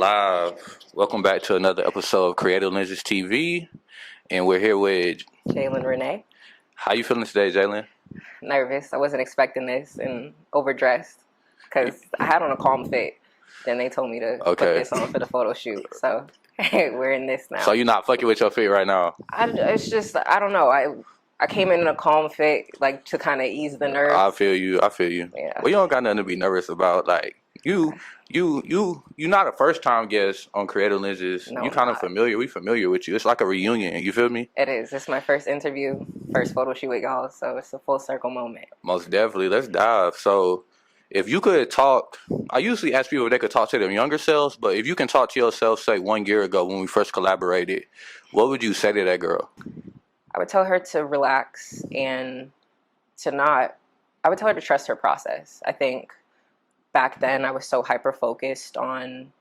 live. Welcome back to another episode of Creative Lenses TV, and we're here with Jaylen, René. How you feeling today, Jaylen? Nervous. I wasn't expecting this and overdressed because I had on a calm fit. Then they told me to put this on for the photo shoot. So we're in this now. So you're not fucking with your fit right now? It's just, I don't know. I came in a calm fit, like to kind of ease the nerves. I feel you. Yeah. Well, you don't got nothing to be nervous about. Like you're not a first time guest on Creative Lenses. No, you kind of familiar. We familiar with you. It's like a reunion. You feel me? It is. It's my first interview, first photo shoot with y'all. So it's a full circle moment. Most definitely. Let's dive. So if you could talk, I usually ask people if they could talk to their younger selves, but if you can talk to yourself, say 1 year ago when we first collaborated, what would you say to that girl? I would tell her to relax and I would tell her to trust her process. I think back then I was so hyper-focused on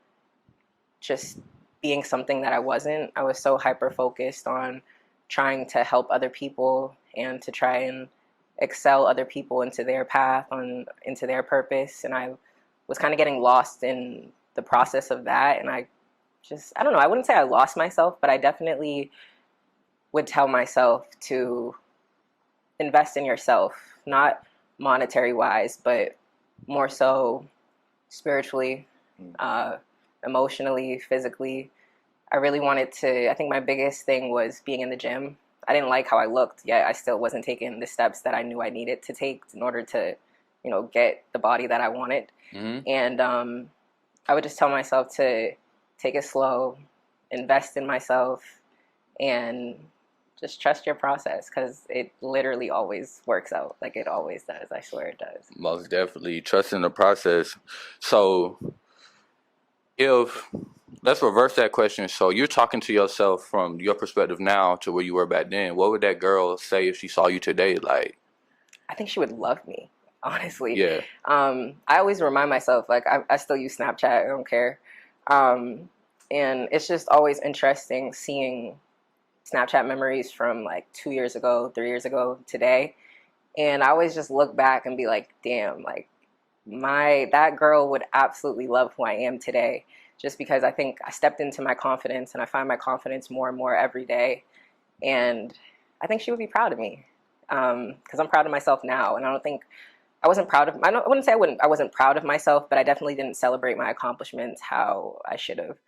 just being something that I wasn't. I was so hyper-focused on trying to help other people and to try and excel other people into their path, into their purpose. And I was kind of getting lost in the process of that. And I don't know, I wouldn't say I lost myself, but I definitely would tell myself to invest in yourself, not monetary wise, but more so spiritually, emotionally, physically. I really wanted to, I think my biggest thing was being in the gym. I didn't like how I looked, yet I still wasn't taking the steps that I knew I needed to take in order to, get the body that I wanted. Mm-hmm. And I would just tell myself to take it slow, invest in myself, and just trust your process because it literally always works out. Like it always does. I swear it does. Most definitely. Trust in the process. So let's reverse that question. So you're talking to yourself from your perspective now to where you were back then. What would that girl say if she saw you today? Like, I think she would love me, honestly. Yeah. I always remind myself, like, I still use Snapchat. I don't care. And it's just always interesting seeing Snapchat memories from like 2 years ago, 3 years ago, today. And I always just look back and be like, damn, like that girl would absolutely love who I am today. Just because I think I stepped into my confidence and I find my confidence more and more every day. And I think she would be proud of me because I'm proud of myself now. And I don't think I wasn't proud of, I wouldn't say I wasn't proud of myself, but I definitely didn't celebrate my accomplishments how I should have.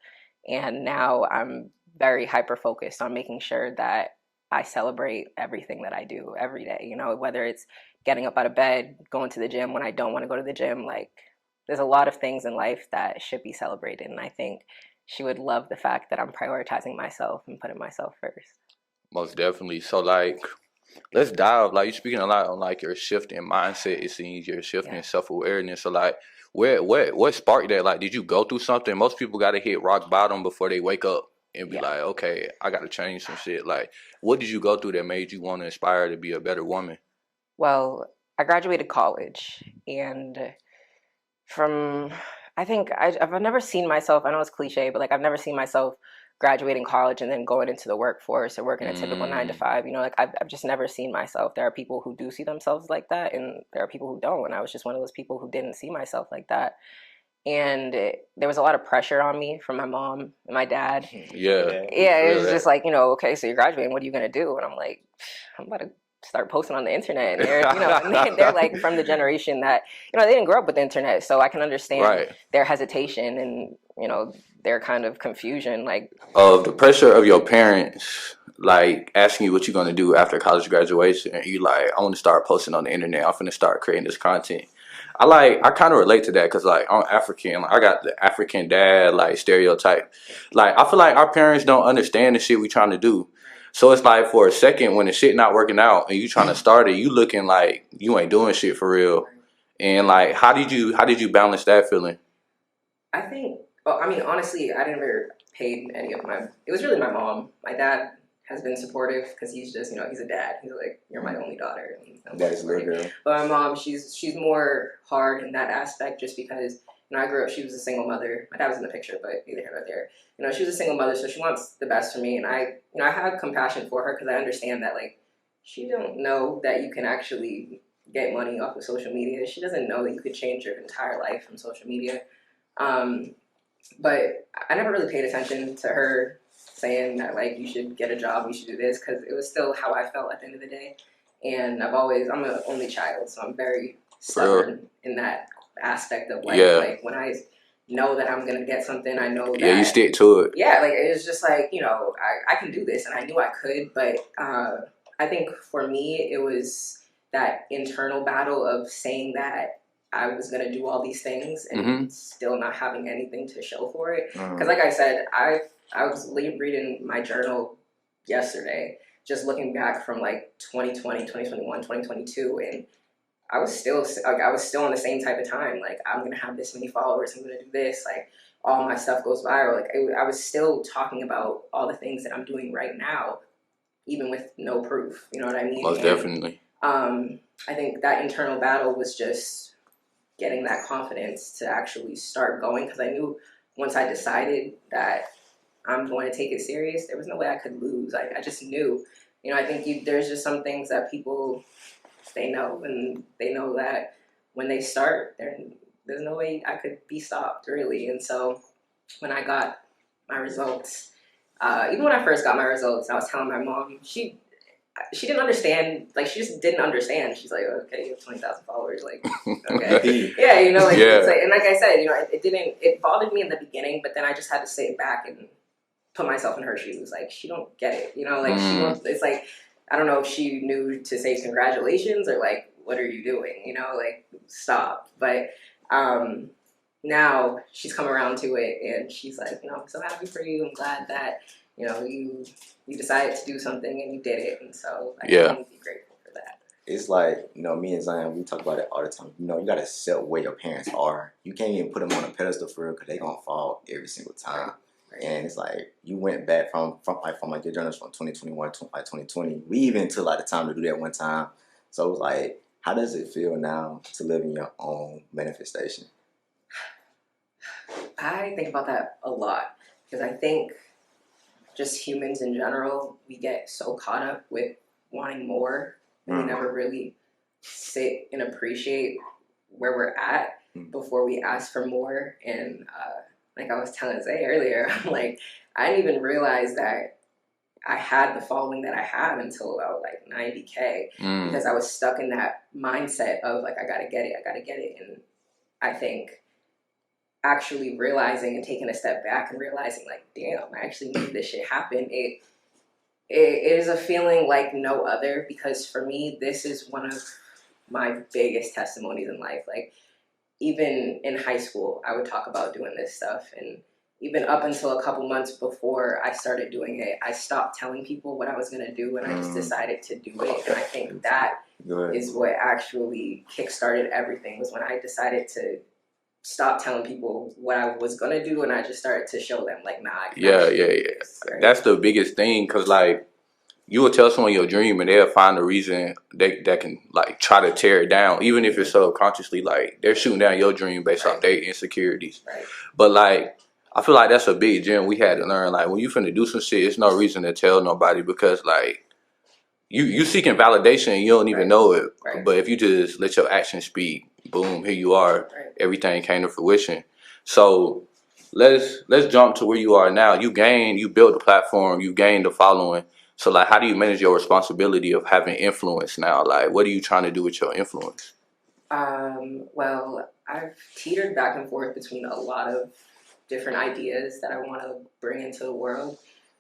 And now I'm very hyper-focused on making sure that I celebrate everything that I do every day, whether it's getting up out of bed, going to the gym when I don't want to go to the gym. Like, there's a lot of things in life that should be celebrated, and I think she would love the fact that I'm prioritizing myself and putting myself first. Most definitely. So, like, let's dive. Like, you're speaking a lot on, like, your shift in mindset. It seems your shift in self-awareness. So, like, what sparked that? Like, did you go through something? Most people got to hit rock bottom before they wake up and be like, okay, I got to change some shit. Like, what did you go through that made you want to aspire to be a better woman? Well, I graduated college, and I think I've never seen myself, I know it's cliche, but like I've never seen myself graduating college and then going into the workforce or working a typical 9 to 5. Like I've just never seen myself. There are people who do see themselves like that, and there are people who don't. And I was just one of those people who didn't see myself like that. And there was a lot of pressure on me from my mom and my dad. Yeah, it was just like, okay, so you're graduating, what are you gonna do? And I'm like, I'm about to start posting on the internet. And they're like from the generation that they didn't grow up with the internet, so I can understand their hesitation and their kind of confusion, like of the pressure of your parents, like asking you what you're gonna do after college graduation, and you like, I want to start posting on the internet. I'm finna start creating this content. I kind of relate to that because like I'm African. Like, I got the African dad like stereotype. Like I feel like our parents don't understand the shit we trying to do. So it's like for a second when the shit not working out and you trying to start it, you looking like you ain't doing shit for real. And like, how did you balance that feeling? I think. Well, I mean, honestly, I never paid any of my. It was really my mom. My dad has been supportive because he's just, he's a dad. He's like, you're my only daughter. And That is good, girl. But my mom, she's more hard in that aspect just because, I grew up, she was a single mother. My dad was in the picture, but neither here nor there. She was a single mother, so she wants the best for me. And I have compassion for her because I understand that, like, she don't know that you can actually get money off of social media. She doesn't know that you could change your entire life from social media. But I never really paid attention to her saying that like you should get a job, you should do this, because it was still how I felt at the end of the day. And I'm an only child, so I'm very For real. stubborn in that aspect of life. Yeah. Like when I know that I'm gonna get something, I know Yeah, you that stick to it. yeah, like it was just like, I can do this, and I knew I could, but I think for me it was that internal battle of saying that I was gonna do all these things and Mm-hmm. still not having anything to show for it. Because like I said, I was reading my journal yesterday, just looking back from like 2020, 2021, 2022, and I was still on the same type of time. Like I'm gonna have this many followers. I'm gonna do this. Like all my stuff goes viral. Like I was still talking about all the things that I'm doing right now, even with no proof. You know what I mean? Most definitely. I think that internal battle was just getting that confidence to actually start going, because I knew once I decided that I'm going to take it serious, there was no way I could lose. I just knew. I think there's just some things that people, they know, and they know that when they start, there's no way I could be stopped, really. And so when I got my results, even when I first got my results, I was telling my mom, she didn't understand, like she just didn't understand. She's like, okay, you have 20,000 followers, like, okay. Yeah, like, Yeah. It's like, and like I said, it bothered me in the beginning, but then I just had to sit back and put myself in her shoes. Like, she don't get it, like she wants, it's like, I don't know if she knew to say congratulations or like, what are you doing? Like, stop. But now she's come around to it, and she's like, I'm so happy for you. I'm glad that, you decided to do something and you did it. And so I can only be grateful for that. It's like, me and Zion, we talk about it all the time. You got to accept where your parents are. You can't even put them on a pedestal for real, because they're going to fall every single time. Right. And it's like, you went back from like your journals from 2021 to like 2020. We even took like the time to do that one time. So it's like, how does it feel now to live in your own manifestation? I think about that a lot, because I think just humans in general, we get so caught up with wanting more, and we never really sit and appreciate where we're at before we ask for more. And like I was telling Zay earlier, I'm like, I didn't even realize that I had the following that I have until about like 90K, because I was stuck in that mindset of like, I gotta get it. And I think actually realizing and taking a step back and realizing like, damn, I actually made this shit happen. It is a feeling like no other, because for me, this is one of my biggest testimonies in life. Like, even in high school, I would talk about doing this stuff. And even up until a couple months before I started doing it, I stopped telling people what I was going to do, and I just decided to do it. And I think that is what actually kickstarted everything, was when I decided to stop telling people what I was going to do, and I just started to show them, like, nah, I can do this, right? That's the biggest thing, because, like, you will tell someone your dream and they'll find a reason that can like try to tear it down, even if it's subconsciously like they're shooting down your dream based off their insecurities. Right. But like, I feel like that's a big gem we had to learn. Like, when you finna do some shit, it's no reason to tell nobody, because like you seeking validation and you don't even know it. Right. But if you just let your actions speak, boom, here you are. Everything came to fruition. So let's jump to where you are now. You built the platform, you gained the following. So like, how do you manage your responsibility of having influence now? Like, what are you trying to do with your influence? Well, I've teetered back and forth between a lot of different ideas that I want to bring into the world,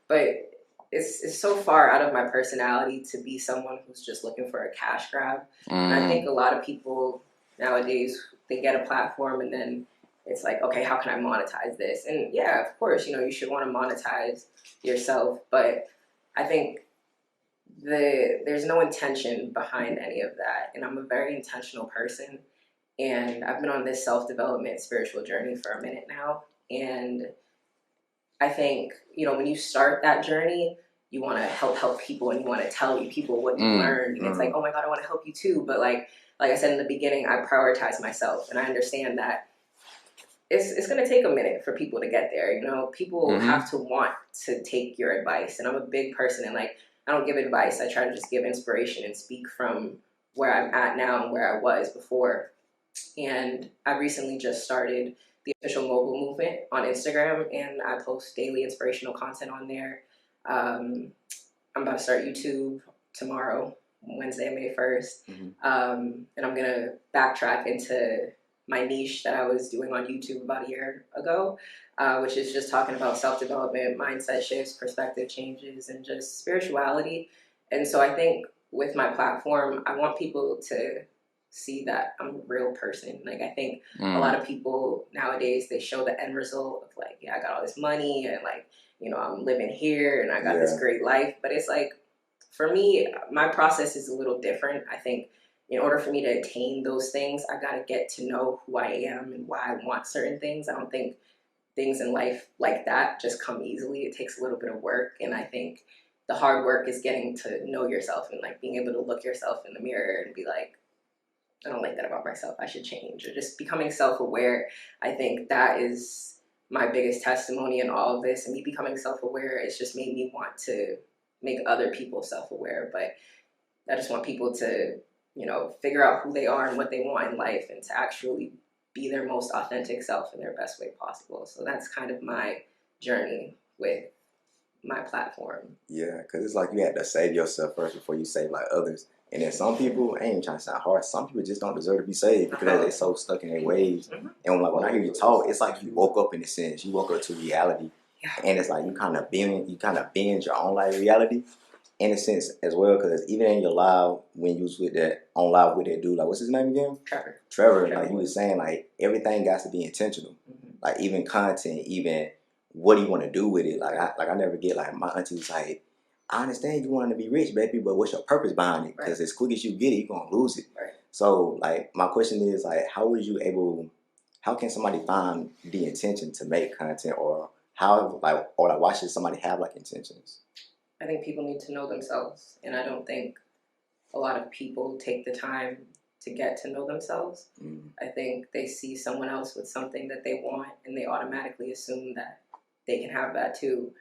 but it's so far out of my personality to be someone who's just looking for a cash grab. And I think a lot of people nowadays, they get a platform and then it's like, okay, how can I monetize this? And yeah, of course, you should want to monetize yourself, but I think there's no intention behind any of that. And I'm a very intentional person, and I've been on this self-development spiritual journey for a minute now. And I think, when you start that journey, you want to help people, and you want to tell people what you learned. And it's like, oh my God, I want to help you too. But like I said in the beginning, I prioritize myself, and I understand that it's going to take a minute for people to get there. People have to want to take your advice. And I'm a big person, and like, I don't give advice. I try to just give inspiration and speak from where I'm at now and where I was before And I recently just started the official Mogul movement on Instagram, and I post daily inspirational content on there. Um, I'm about to start YouTube tomorrow, Wednesday, May 1st. And I'm going to backtrack into my niche that I was doing on YouTube about a year ago, which is just talking about self-development, mindset shifts, perspective changes, and just spirituality. And so I think with my platform, I want people to see that I'm a real person. Like, I think a lot of people nowadays, they show the end result of like, yeah, I got all this money and like, you know, I'm living here and I got this great life. But it's like, for me, my process is a little different. I think in order for me to attain those things, I got to get to know who I am and why I want certain things. I don't think things in life like that just come easily. It takes a little bit of work. And I think the hard work is getting to know yourself and like being able to look yourself in the mirror and be like, I don't like that about myself, I should change. Or just becoming self-aware. I think that is my biggest testimony in all of this. And me becoming self-aware, it's just made me want to make other people self-aware. But I just want people to, you know, figure out who they are and what they want in life and to actually be their most authentic self in their best way possible. So that's kind of my journey with my platform. Yeah, because it's like you had to save yourself first before you save like others. And then some people, I ain't even trying to sound harsh, some people just don't deserve to be saved because they're so stuck in their ways. And like when I hear you talk, it's like you woke up in a sense. You woke up to reality. And it's like you kind of binge your own life reality in a sense as well. Because even in your live, when you was with that on live with that dude, like what's his name again? Trevor. Like you was saying, like everything got to be intentional. Like even content, even what do you want to do with it? Like I never get like my auntie was like, I understand you want to be rich, baby, but what's your purpose behind it? Because as quick as you get it, you're gonna lose it. So like my question is like, how can somebody find the intention to make content, or why should somebody have like intentions? I think people need to know themselves, and I don't think a lot of people take the time to get to know themselves. I think they see someone else with something that they want, and they automatically assume that they can have that too.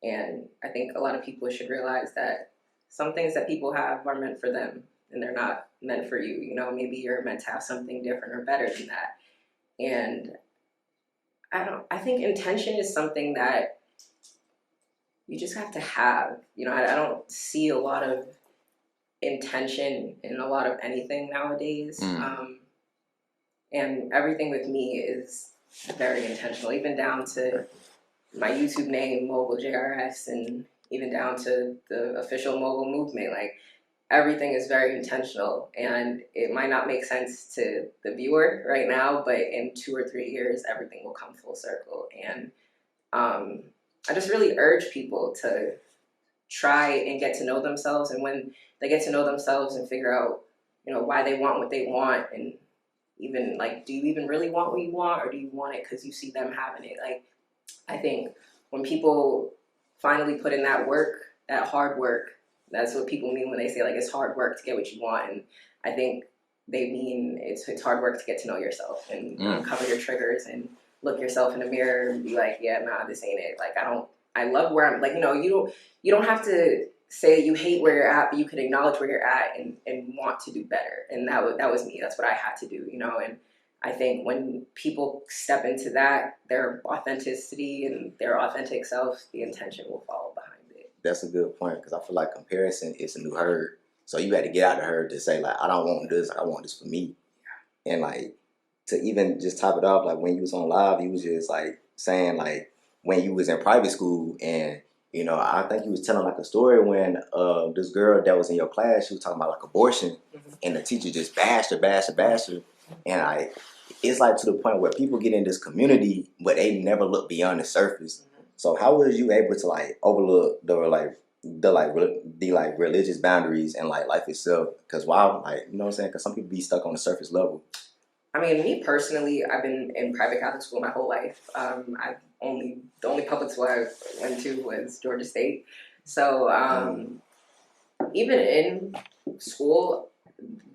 And I think a lot of people should realize that some things that people have are meant for them, and they're not meant for you. You know, maybe you're meant to have something different or better than that. And I think intention is something that you just have to have. You know, I don't see a lot of intention in a lot of anything nowadays. And everything with me is very intentional, even down to my YouTube name, Mogul JRS, and even down to the official Mogul movement. Like, everything is very intentional, and it might not make sense to the viewer right now, but in 2 or 3 years, everything will come full circle. And I just really urge people to try and get to know themselves. And when they get to know themselves and figure out, you know, why they want what they want, and even like, do you even really want what you want, or do you want it because you see them having it? Like, I think when people finally put in that work, that hard work, that's what people mean when they say like it's hard work to get what you want. And I think they mean it's hard work to get to know yourself and uncover your triggers and look yourself in the mirror and be like, yeah, nah, this ain't it. Like, I love where I'm, like, you know, you don't have to say you hate where you're at, but you can acknowledge where you're at and want to do better. And that was me. That's what I had to do, you know. And I think when people step into that, their authenticity and their authentic self, the intention will follow behind it. That's a good point, because I feel like comparison is a new herd. So you had to get out of the herd to say like, I don't want this, I want this for me. And like, to even just top it off, like when you was on live, you was just like saying like when you was in private school, and you know, I think you was telling like a story when this girl that was in your class, she was talking about like abortion, and the teacher just bashed her, and it's like to the point where people get in this community, but they never look beyond the surface. So how was you able to like overlook the religious boundaries and like life itself? Because wow, like, you know what I'm saying? Because some people be stuck on the surface level. I mean, me personally, I've been in private Catholic school my whole life. The only public school I went to was Georgia State. So even in school,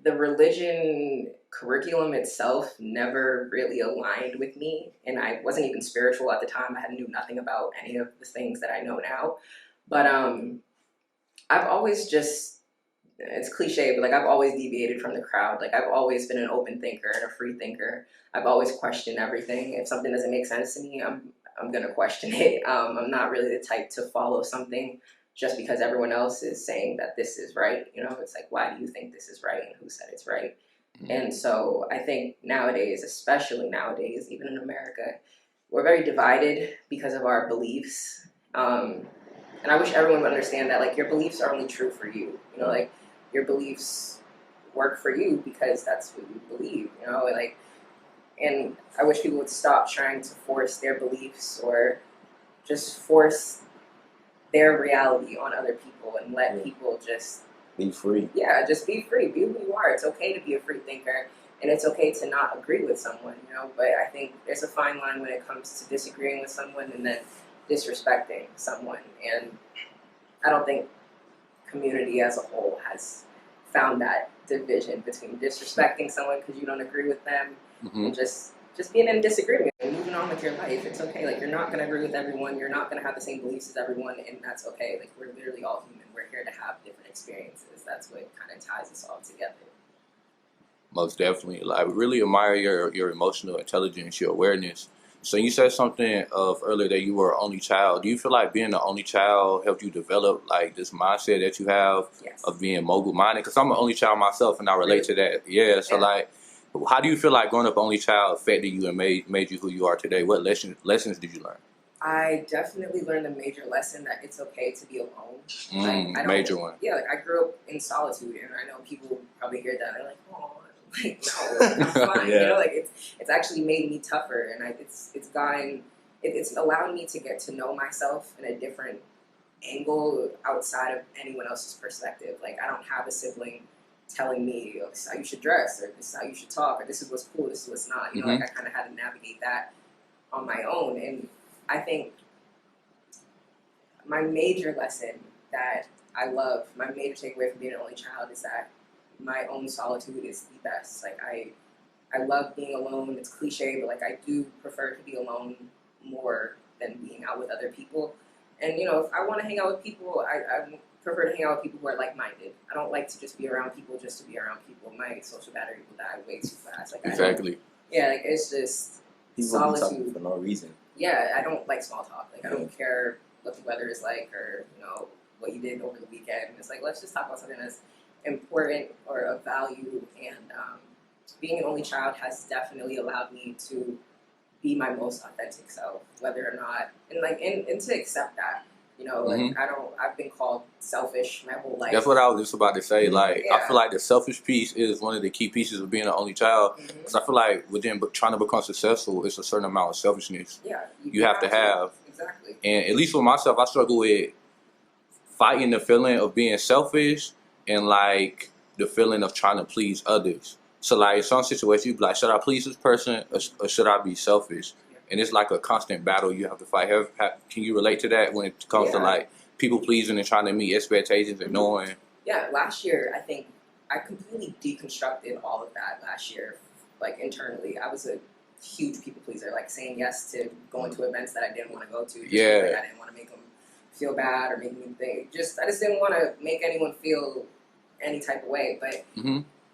the religion curriculum itself never really aligned with me, and I wasn't even spiritual at the time. I knew nothing about any of the things that I know now. But I've always just it's cliche, but like I've always deviated from the crowd. Like I've always been an open thinker and a free thinker. I've always questioned everything. If something doesn't make sense to me, I'm gonna question it. I'm not really the type to follow something just because everyone else is saying that this is right. You know, it's like, why do you think this is right, and who said it's right? And so I think nowadays, especially nowadays, even in America, we're very divided because of our beliefs. And I wish everyone would understand that, like, your beliefs are only true for you. You know, like, your beliefs work for you because that's what you believe, you know? Like, and I wish people would stop trying to force their beliefs or just force their reality on other people and let people just be free. Yeah, just be free. Be who you are. It's okay to be a free thinker, and it's okay to not agree with someone, you know. But I think there's a fine line when it comes to disagreeing with someone and then disrespecting someone. And I don't think community as a whole has found that division between disrespecting someone because you don't agree with them and just being in disagreement and moving on with your life. It's okay. Like, you're not going to agree with everyone. You're not going to have the same beliefs as everyone, and that's okay. Like, we're literally all human. We're here to have different experiences. That's what kind of ties us all together. Most definitely. Like, I really admire your emotional intelligence, your awareness. So you said something of earlier that you were an only child. Do you feel like being the only child helped you develop like this mindset that you have of being mogul minded? Because I'm an only child myself, and I relate to that. Yeah. So like, how do you feel like growing up only child affected you and made you who you are today? What lessons did you learn? I definitely learned a major lesson that it's okay to be alone. Like, major one. Yeah, like I grew up in solitude, and I know people probably hear that and they're like, "Oh, like no, I'm fine." You know, like it's actually made me tougher, and it's allowed me to get to know myself in a different angle outside of anyone else's perspective. Like, I don't have a sibling telling me, "Oh, this is how you should dress," or "This is how you should talk," or "This is what's cool, this is what's not." You know, like I kind of had to navigate that on my own, and I think my major lesson that I love, my major takeaway from being an only child is that my own solitude is the best. Like, I love being alone. It's cliche, but like I do prefer to be alone more than being out with other people. And you know, if I want to hang out with people, I prefer to hang out with people who are like-minded. I don't like to just be around people just to be around people. My social battery will die way too fast. Like, exactly. Like it's just people solitude for no reason. Yeah, I don't like small talk. Like, I don't care what the weather is like or, you know, what you did over the weekend. It's like, let's just talk about something that's important or of value. And being an only child has definitely allowed me to be my most authentic self, whether or not, and to accept that. You know, like I've been called selfish my whole life. That's what I was just about to say. Like, I feel like the selfish piece is one of the key pieces of being an only child. Because I feel like within trying to become successful, it's a certain amount of selfishness you have to have. Exactly. And at least with myself, I struggle with fighting the feeling of being selfish and like the feeling of trying to please others. So like in some situations, you be like, should I please this person or should I be selfish? And it's like a constant battle you have to fight. Can you relate to that when it comes to like people pleasing and trying to meet expectations and knowing? Yeah, last year I think I completely deconstructed all of that last year. Like, internally, I was a huge people pleaser, like saying yes to going to events that I didn't want to go to. Just because, like, I didn't want to make them feel bad or make me think. I just didn't want to make anyone feel any type of way. But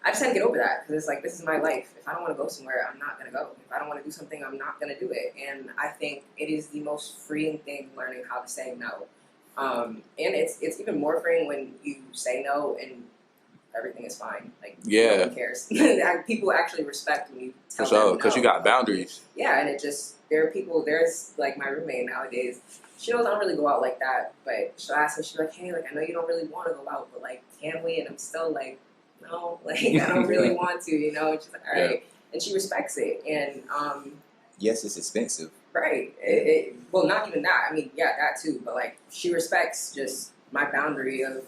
I just had to get over that because it's like, this is my life. If I don't want to go somewhere, I'm not going to go. If I don't want to do something, I'm not going to do it. And I think it is the most freeing thing, learning how to say no. And it's even more freeing when you say no and everything is fine. Like, no one cares. People actually respect when you tell them no. Because you got boundaries. Yeah, and there's like my roommate nowadays. She knows I don't really go out like that, but she'll ask me, she's like, hey, like, I know you don't really want to go out, but like, can we? And I'm still like, no, like, I don't really want to, you know? And she's like, all right. And she respects it. And yes, it's expensive. Right. Well, not even that. I mean, yeah, that too. But like, she respects just my boundary of,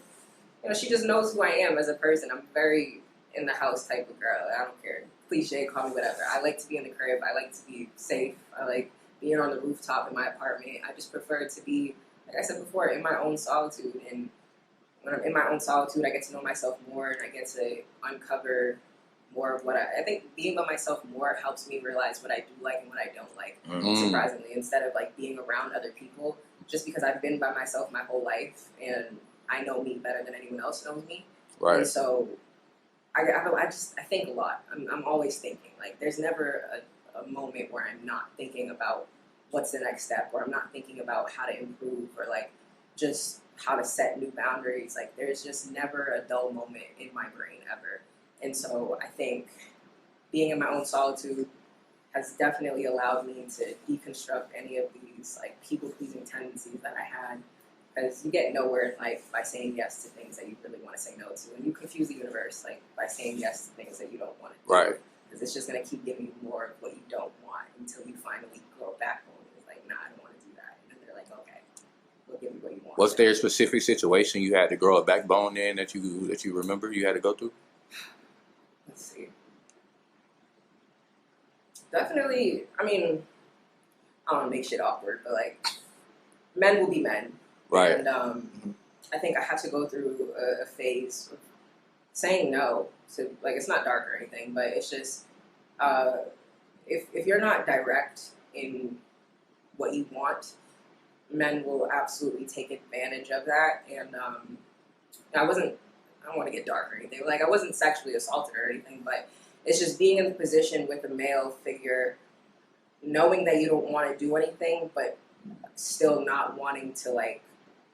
you know, she just knows who I am as a person. I'm very in the house type of girl. I don't care. Cliche, call me whatever. I like to be in the crib. I like to be safe. I like being on the rooftop in my apartment. I just prefer to be, like I said before, in my own solitude. And when I'm in my own solitude, I get to know myself more and I get to uncover more of what I think being by myself more helps me realize what I do like and what I don't like, surprisingly, instead of like being around other people, just because I've been by myself my whole life and I know me better than anyone else knows me. And so I think a lot. I'm always thinking. Like, there's never a moment where I'm not thinking about what's the next step, or I'm not thinking about how to improve, or like just how to set new boundaries. Like, there's just never a dull moment in my brain ever. And so I think being in my own solitude has definitely allowed me to deconstruct any of these like people-pleasing tendencies that I had. Because you get nowhere in life by saying yes to things that you really want to say no to, and you confuse the universe like by saying yes to things that you don't want to do. Right. Because it's just going to keep giving you more of what you don't want until you finally grow back home. It's like, nah, I don't want to do that. And then they're like, okay, we'll give you what you want. Was there a specific situation you had to grow a backbone in that you remember you had to go through? Let's see. Definitely, I mean, I don't want to make shit awkward, but like, men will be men. Right. And I think I had to go through a phase of saying no to, like, it's not dark or anything, but it's just, if you're not direct in what you want, men will absolutely take advantage of that. And I don't want to get dark or anything. Like, I wasn't sexually assaulted or anything, but it's just being in the position with a male figure, knowing that you don't want to do anything, but still not wanting to, like,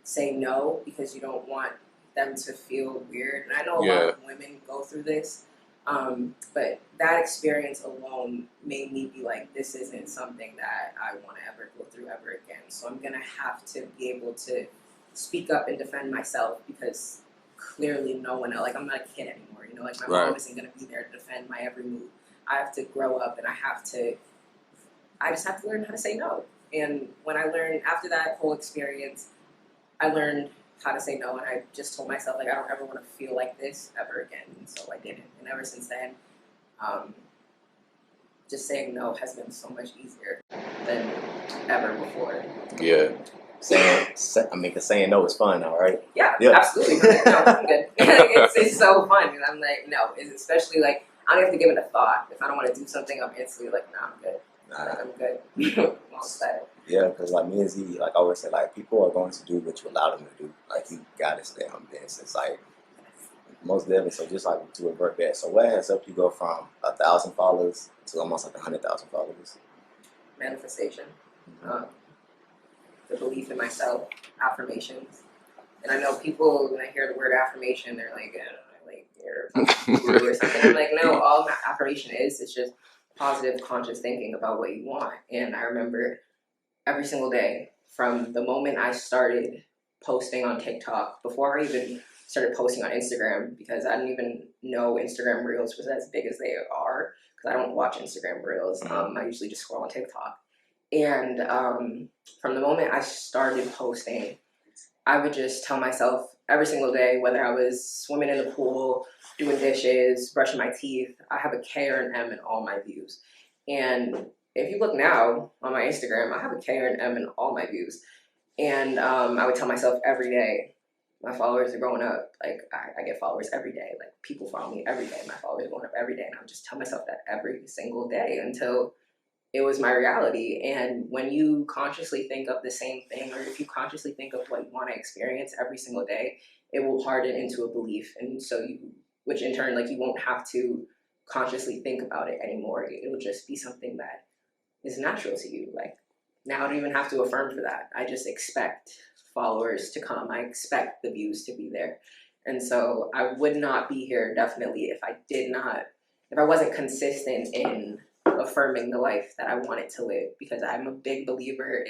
say no because you don't want them to feel weird. And I know a lot of women go through this, but that experience alone made me be like, this isn't something that I want to ever go through ever again. So I'm going to have to be able to speak up and defend myself, because clearly no one else, like, I'm not a kid anymore, you know, like, my mom isn't going to be there to defend my every move. I have to grow up, and I just have to learn how to say no. And when I learned, after that whole experience, I learned how to say no, and I just told myself, like, I don't ever want to feel like this ever again. And so I didn't. And ever since then, just saying no has been so much easier than ever before. Yeah. Cause saying no is fun, all right? Yeah. Absolutely. No, I'm good. It's so fun. And I'm like, no, it's especially like, I don't have to give it a thought. If I don't want to do something, I'm instantly like, nah, I'm good. I'm good. All set. Yeah, because like me and Z, like I always say, like, people are going to do what you allow them to do. Like, you gotta stay on this. It's like most definitely. So just like to avert that. So what has helped you go from 1,000 followers to almost like 100,000 followers? Manifestation, the belief in myself, affirmations, and I know people when I hear the word affirmation, they're like, you're a guru or something. I'm like, no, all affirmation is, it's just positive, conscious thinking about what you want. And I remember every single day from the moment I started posting on TikTok, before I even started posting on Instagram, because I didn't even know Instagram Reels was as big as they are, because I don't watch Instagram Reels. I usually just scroll on TikTok. And from the moment I started posting, I would just tell myself every single day, whether I was swimming in the pool, doing dishes, brushing my teeth, I have a K or an M in all my views. And if you look now on my Instagram, I have a K or an M in all my views. And I would tell myself every day, my followers are growing up. Like, I get followers every day. Like, people follow me every day. My followers are going up every day. And I would just tell myself that every single day until it was my reality. And when you consciously think of the same thing, or if you consciously think of what you want to experience every single day, it will harden into a belief. And so which in turn, like, you won't have to consciously think about it anymore. It'll just be something that is natural to you. Like, now I don't even have to affirm for that. I just expect followers to come. I expect the views to be there. And so I would not be here definitely if I wasn't consistent in affirming the life that I wanted to live, because I'm a big believer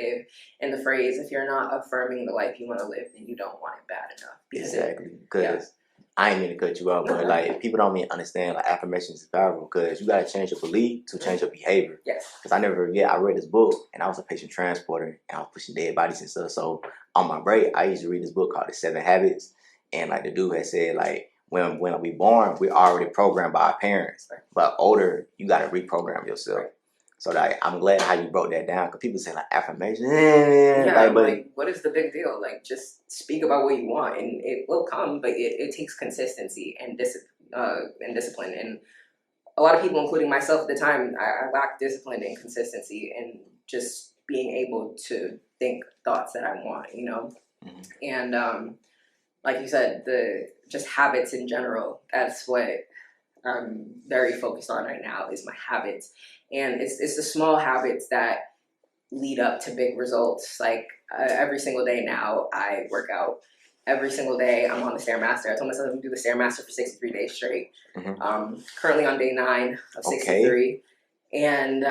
in the phrase, if you're not affirming the life you want to live, then you don't want it bad enough. Exactly. Because I ain't mean to cut you off, but like, people don't even understand like affirmations is powerful, because you gotta change your belief to change your behavior. Yes. Because I never forget, I read this book and I was a patient transporter and I was pushing dead bodies and stuff. So on my break, I used to read this book called The 7 Habits, and like the dude had said, like, when we born, we're already programmed by our parents, but older, you gotta reprogram yourself. So like, I'm glad how you broke that down, because people say like affirmation, like, what is the big deal? Like, just speak about what you want, and it will come. But it takes consistency and discipline. And a lot of people, including myself at the time, I lacked discipline and consistency, and just being able to think thoughts that I want, you know. And like you said, the just habits in general. That's what I'm very focused on right now is my habits, and it's the small habits that lead up to big results. Like every single day now, I work out. Every single day, I'm on the Stairmaster. I told myself I'm gonna do the Stairmaster for 63 days straight. Currently on day 9 of 63. And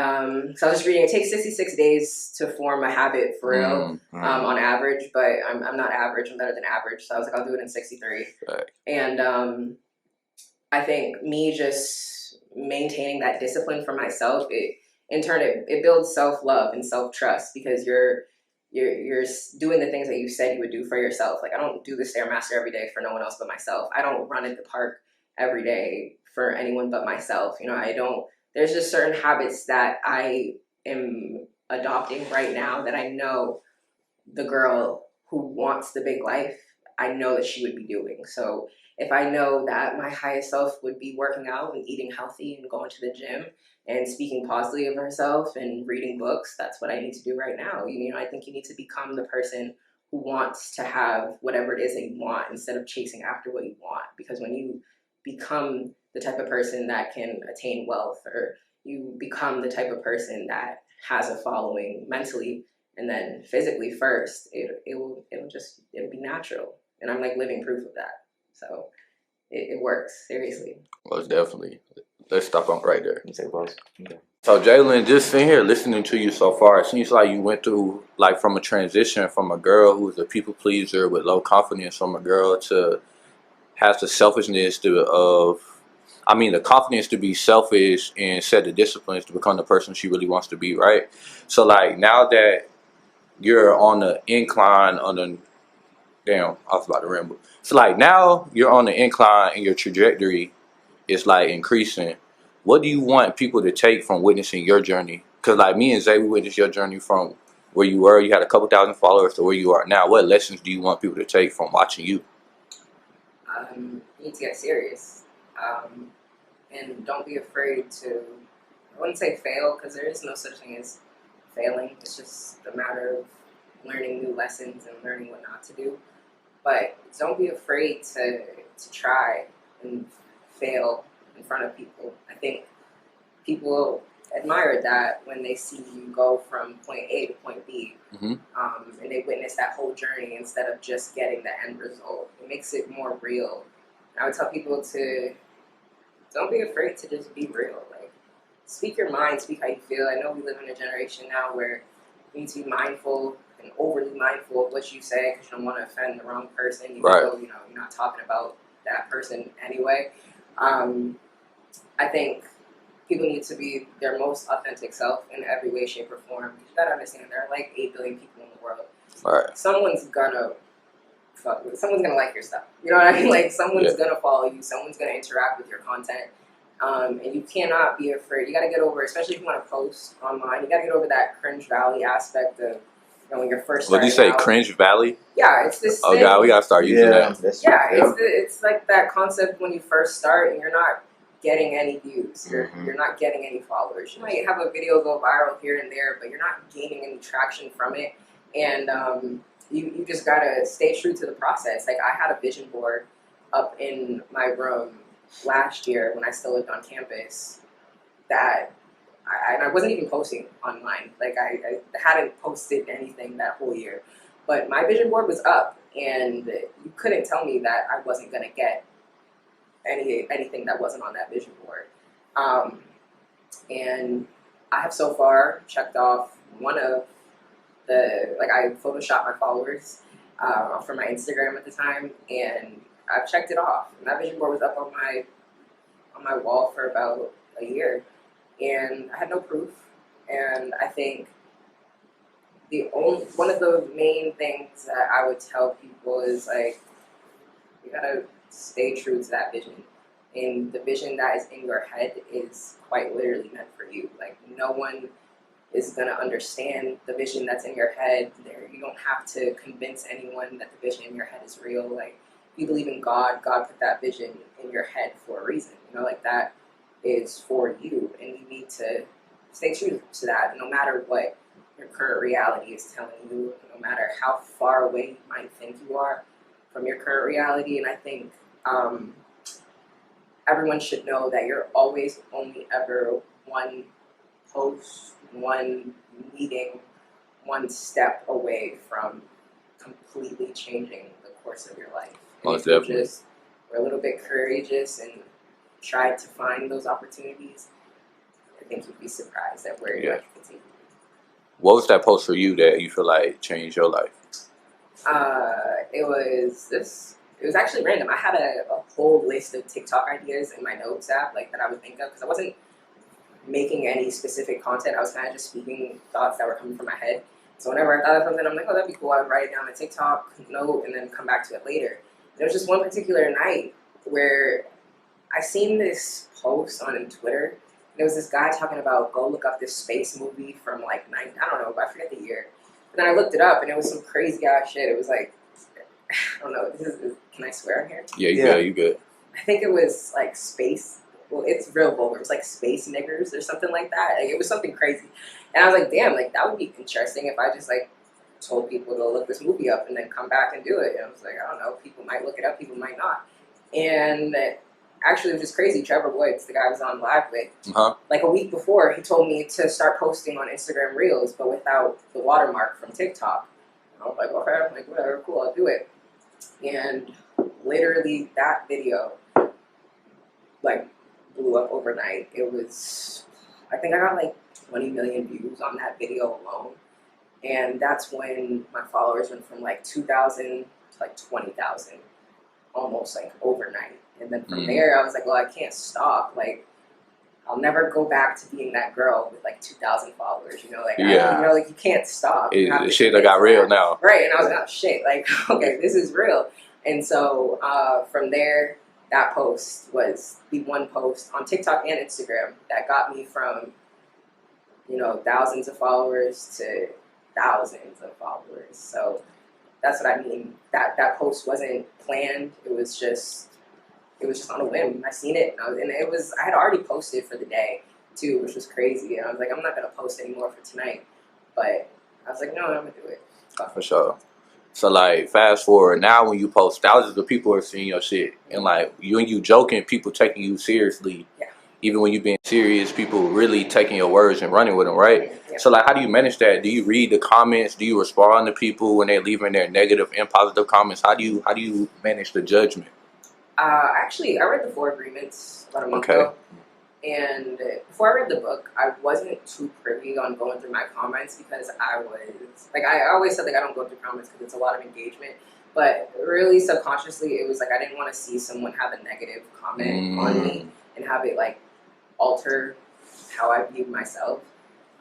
so I was just reading, it takes 66 days to form a habit for real, on average, but I'm not average, I'm better than average. So I was like, I'll do it in 63. Right. And I think me just maintaining that discipline for myself, in turn, it builds self-love and self-trust because you're doing the things that you said you would do for yourself. Like I don't do the Stairmaster every day for no one else but myself. I don't run at the park every day for anyone but myself. You know, I don't, there's just certain habits that I am adopting right now that I know the girl who wants the big life, I know that she would be doing. So if I know that my highest self would be working out and eating healthy and going to the gym and speaking positively of herself and reading books, that's what I need to do right now. You know, I think you need to become the person who wants to have whatever it is that you want instead of chasing after what you want. Because when you become the type of person that can attain wealth, or you become the type of person that has a following mentally and then physically first, it'll be natural. And I'm like living proof of that. So it works, seriously. Most definitely. Let's stop on right there. You say boss. Okay. So Jaylen, just sitting here listening to you so far, it seems like you went through like from a transition from a girl who's a people pleaser with low confidence, from a girl to has the selfishness the confidence to be selfish and set the disciplines to become the person she really wants to be, right? So like now that you're on the incline on the damn, I was about to ramble. So like now you're on the incline and your trajectory is like increasing. What do you want people to take from witnessing your journey? Because like me and Zay, we witnessed your journey from where you were, you had a couple thousand followers, to where you are now. What lessons do you want people to take from watching you? You need to get serious. And don't be afraid to, I wouldn't say fail, because there is no such thing as failing. It's just a matter of learning new lessons and learning what not to do. But don't be afraid to try and fail in front of people. I think people admire that when they see you go from point A to point B, and they witness that whole journey instead of just getting the end result. It makes it more real. And I would tell people to don't be afraid to just be real. Like, speak your mind, speak how you feel. I know we live in a generation now where you need to be mindful and overly mindful of what you say because you don't want to offend the wrong person, even though you're not talking about that person anyway. I think people need to be their most authentic self in every way, shape, or form. You gotta understand there are like 8 billion people in the world. Right. Someone's gonna like your stuff. You know what I mean? Like someone's gonna follow you. Someone's gonna interact with your content. And you cannot be afraid. You gotta get over, especially if you want to post online. You gotta get over that cringe valley aspect of when you're first. What do you say, out. Cringe valley? Yeah, it's this. Oh God, we gotta start using that. It's like that concept when you first start and you're not getting any views. You're not getting any followers. You might have a video go viral here and there, but you're not gaining any traction from it. And you just gotta stay true to the process. Like I had a vision board up in my room last year when I still lived on campus that I wasn't even posting online. Like I hadn't posted anything that whole year. But my vision board was up and you couldn't tell me that I wasn't gonna get anything that wasn't on that vision board. And I have so far checked off one of I photoshopped my followers for my Instagram at the time, and I've checked it off. And that vision board was up on my wall for about a year, and I had no proof. And I think one of the main things that I would tell people is like, you gotta stay true to that vision. And the vision that is in your head is quite literally meant for you. Like no one is gonna understand the vision that's in your head. You don't have to convince anyone that the vision in your head is real. Like if you believe in God, God put that vision in your head for a reason. You know, like that is for you, and you need to stay true to that, no matter what your current reality is telling you, no matter how far away you might think you are. from your current reality. And I think everyone should know that you're always only ever one post, one meeting, one step away from completely changing the course of your life. And Most if you definitely. just were a little bit courageous and tried to find those opportunities, I think you'd be surprised at where your life could take you. What was that post for you that you feel like changed your life? It was actually random. I had a whole list of TikTok ideas in my notes app, like that I would think of, because I wasn't making any specific content. I was kind of just speaking thoughts that were coming from my head. So whenever I thought of something, I'm like, oh, that'd be cool. I would write it down on a TikTok note and then come back to it later. There was just one particular night where I seen this post on Twitter. There was this guy talking about go look up this space movie from like I don't know, but I forget the year. And then I looked it up and it was some crazy ass shit. It was like, I don't know. Can I swear on here? Yeah, you good. You good. I think it was like space. Well, it's real vulgar. It was like space niggers or something like that. Like, it was something crazy. And I was like, damn, like that would be interesting if I just like told people to look this movie up and then come back and do it. And I was like, I don't know. People might look it up. People might not. And actually, it was just crazy. Trevor Woods, the guy I was on live with, like a week before, he told me to start posting on Instagram Reels, but without the watermark from TikTok. And I was like, okay, I'm like, whatever, cool, I'll do it. And literally, that video, like, blew up overnight. It was, I think I got like 20 million views on that video alone. And that's when my followers went from like 2,000 to like 20,000, almost like overnight. And then from there, I was like, well, I can't stop. Like, I'll never go back to being that girl with like 2,000 followers, you know? Like, like you can't stop. The shit that got real now. Right. And I was like, oh, shit. Like, okay, this is real. And so from there, that post was the one post on TikTok and Instagram that got me from, thousands of followers to thousands of followers. So that's what I mean. That post wasn't planned. It was just on a whim. I seen it, and I had already posted for the day too, which was crazy. And I was like, I'm not gonna post anymore for tonight. But I was like, no, I'm gonna do it. For sure. So like, fast forward now, when you post, thousands of people are seeing your shit, and like you joking, people taking you seriously. Yeah. Even when you being serious, people really taking your words and running with them, right? Yeah. So like, how do you manage that? Do you read the comments? Do you respond to people when they're leaving their negative and positive comments? How do you manage the judgment? Actually, I read the 4 Agreements about a month ago. And before I read the book, I wasn't too privy on going through my comments because I always said like I don't go through comments because it's a lot of engagement. But really subconsciously, it was like I didn't want to see someone have a negative comment on me and have it like alter how I viewed myself.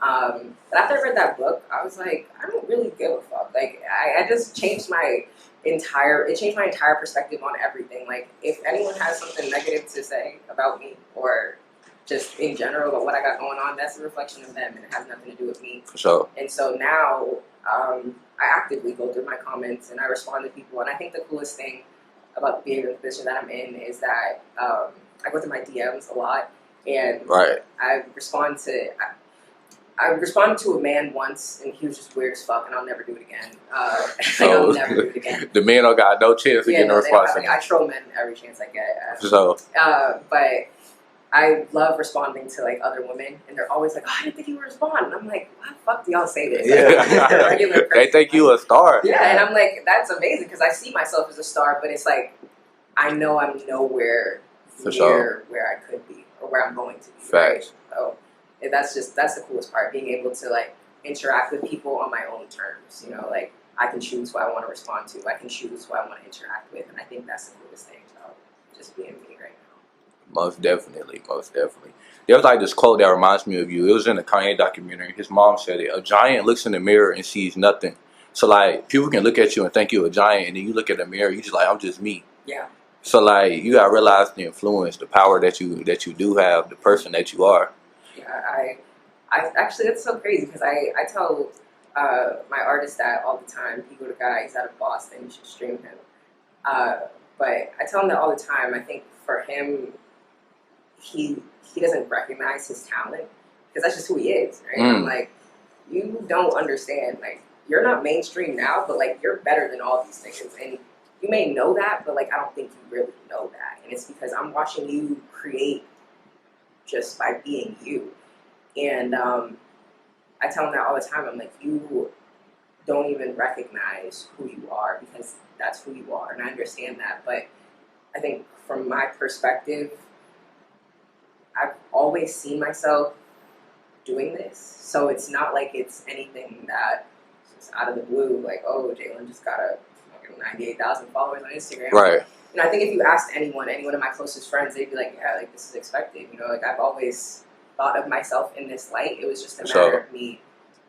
But after I read that book, I was like, I don't really give a fuck. Like I just changed my entire perspective on everything. Like if anyone has something negative to say about me or just in general about what I got going on, that's a reflection of them and it has nothing to do with me. For sure. And so now I actively go through my comments and I respond to people. And I think the coolest thing about being in the position that I'm in is that I go through my DMs a lot and I responded to a man once, and he was just weird as fuck, and I'll never do it again. I'll never do it again. The men don't got no chance to get a response. I troll men every chance I get. But I love responding to like other women, and they're always like, "Oh, I didn't think you would respond." And I'm like, "Why the fuck do y'all say this?" Like, they think you a star. Yeah, and I'm like, that's amazing because I see myself as a star, but it's like I know I'm nowhere near where I could be or where I'm going to be. Facts. Right? So. And that's the coolest part, being able to like interact with people on my own terms. Like I can choose who I want to respond to. I can choose who I want to interact with, and I think that's the coolest thing about just being me right now. Most definitely. There was like this quote that reminds me of you. It was in the Kanye documentary. His mom said it. A giant looks in the mirror and sees nothing. So like people can look at you and think you're a giant, and then you look at the mirror, you just like, I'm just me. Yeah. So like you gotta realize the influence, the power that you do have, the person that you are. I actually, that's so crazy because I tell my artist that all the time. He got a guy, he's out of Boston, you should stream him. But I tell him that all the time. I think for him, he doesn't recognize his talent because that's just who he is, right? I'm like, you don't understand. Like, you're not mainstream now, but like you're better than all these niggas. And you may know that, but like I don't think you really know that, and it's because I'm watching you create just by being you. And I tell them that all the time. I'm like, you don't even recognize who you are because that's who you are, and I understand that. But I think from my perspective, I've always seen myself doing this, so it's not like it's anything that just out of the blue, like, oh, Jaylen just got a 98,000 followers on Instagram. Right. You know, I think if you asked anyone of my closest friends, they'd be like, yeah, like this is expected. You know, like I've always thought of myself in this light. It was just a matter of me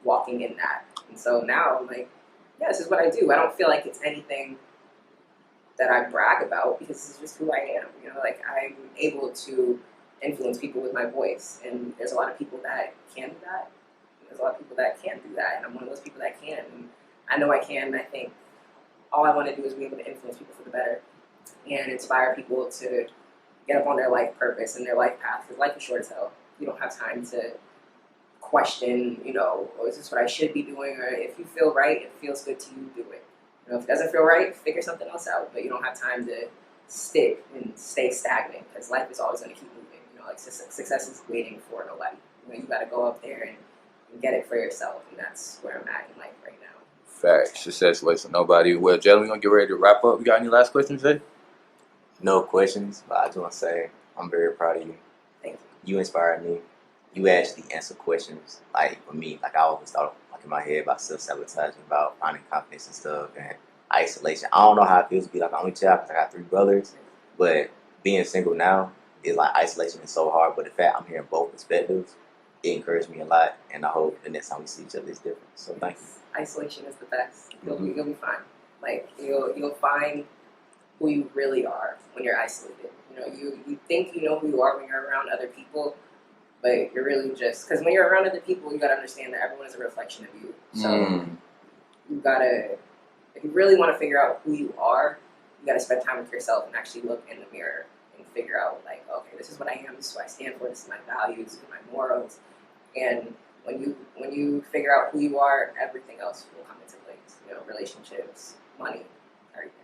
walking in that. And so now I'm like, yeah, this is what I do. I don't feel like it's anything that I brag about because this is just who I am. You know, like I'm able to influence people with my voice, and there's a lot of people that can do that. There's a lot of people that can't do that, and I'm one of those people that can. And I know I can. And I think all I want to do is be able to influence people for the better and inspire people to get up on their life purpose and their life path. Because life is short as hell. You don't have time to question, you know, oh, is this what I should be doing? Or if you feel right, it feels good to you, do it. You know, if it doesn't feel right, figure something else out. But you don't have time to stick and stay stagnant because life is always going to keep moving. You know, like success is waiting for nobody. You know, you got to go up there and get it for yourself, and that's where I'm at in life right now. Facts. Success waits for nobody. Well, Jaylen, we're gonna get ready to wrap up. You got any last questions, Jay? No questions, but I just want to say I'm very proud of you. Thank you. You inspired me. You actually answer questions. Like for me, like I always thought, like in my head about self-sabotage, about finding confidence and stuff, and isolation. I don't know how it feels to be like an only child because I got 3 brothers, but being single now is like isolation is so hard. But the fact I'm hearing both perspectives, it encouraged me a lot, and I hope the next time we see each other is different. So thank you. Isolation is the best. You'll be fine. Like you'll find who you really are when you're isolated. You know, you think you know who you are when you're around other people, but you're really just because when you're around other people, you gotta understand that everyone is a reflection of you. So you gotta, if you really want to figure out who you are, you gotta spend time with yourself and actually look in the mirror and figure out like, okay, this is what I am. This is what I stand for. This is my values. This is my morals. And when you figure out who you are, everything else will come into place. You know, relationships, money, everything.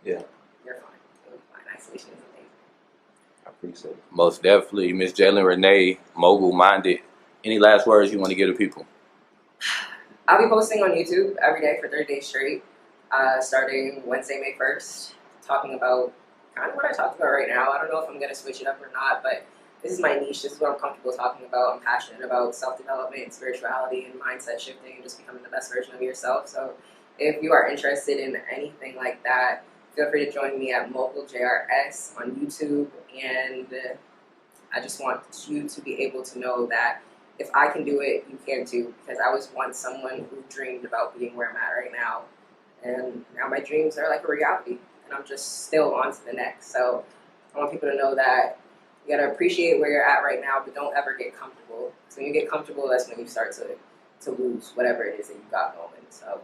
Yeah. You're fine. You'll be fine. Isolation is amazing. I appreciate it. Most definitely. Miss Jaylen René, Mogul Minded. Any last words you want to give to people? I'll be posting on YouTube every day for 30 days straight, starting Wednesday, May 1st, talking about kind of what I talked about right now. I don't know if I'm going to switch it up or not, but this is my niche. This is what I'm comfortable talking about. I'm passionate about self-development and spirituality and mindset shifting and just becoming the best version of yourself. So if you are interested in anything like that, feel free to join me at Mogul JRS on YouTube. And I just want you to be able to know that if I can do it, you can too. Because I was once someone who dreamed about being where I'm at right now. And now my dreams are like a reality. And I'm just still on to the next. So I want people to know that you gotta appreciate where you're at right now, but don't ever get comfortable. So when you get comfortable, that's when you start to lose whatever it is that you got going. So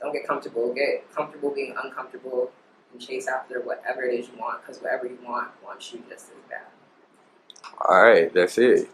don't get comfortable. Get comfortable being uncomfortable and chase after whatever it is you want, because whatever you want wants you just as bad. All right, that's it.